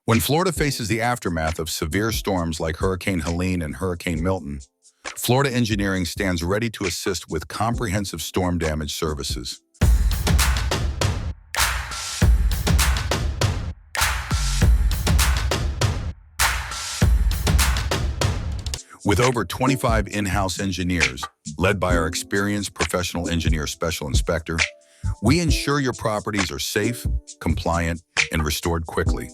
When Florida faces the aftermath of severe storms like Hurricane Helene and Hurricane Milton, Florida Engineering stands ready to assist with comprehensive storm damage services. With over 25 in-house engineers, led by our experienced professional engineer special inspector, we ensure your properties are safe, compliant, and restored quickly.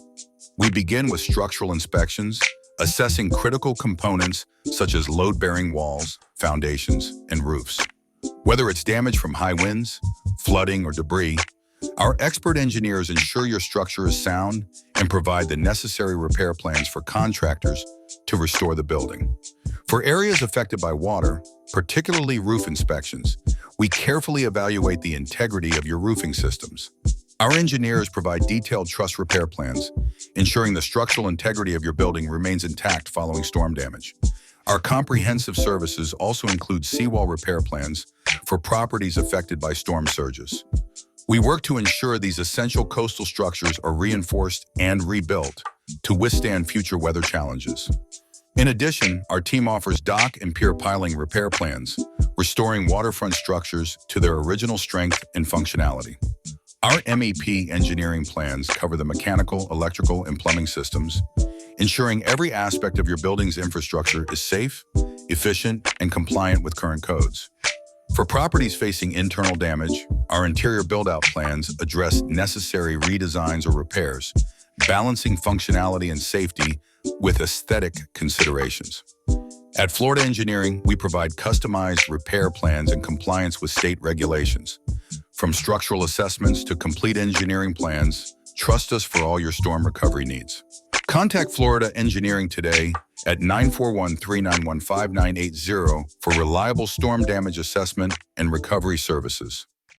We begin with structural inspections, assessing critical components such as load-bearing walls, foundations, and roofs. Whether it's damage from high winds, flooding, or debris, our expert engineers ensure your structure is sound and provide the necessary repair plans for contractors to restore the building. For areas affected by water, particularly roof inspections, we carefully evaluate the integrity of your roofing systems. Our engineers provide detailed truss repair plans, ensuring the structural integrity of your building remains intact following storm damage. Our comprehensive services also include seawall repair plans for properties affected by storm surges. We work to ensure these essential coastal structures are reinforced and rebuilt to withstand future weather challenges. In addition, our team offers dock and pier piling repair plans, restoring waterfront structures to their original strength and functionality. Our MEP engineering plans cover the mechanical, electrical, and plumbing systems, ensuring every aspect of your building's infrastructure is safe, efficient, and compliant with current codes. For properties facing internal damage, our interior build-out plans address necessary redesigns or repairs, balancing functionality and safety with aesthetic considerations. At Florida Engineering, we provide customized repair plans in compliance with state regulations. From structural assessments to complete engineering plans, trust us for all your storm recovery needs. Contact Florida Engineering today at 941-391-5980 for reliable storm damage assessment and recovery services.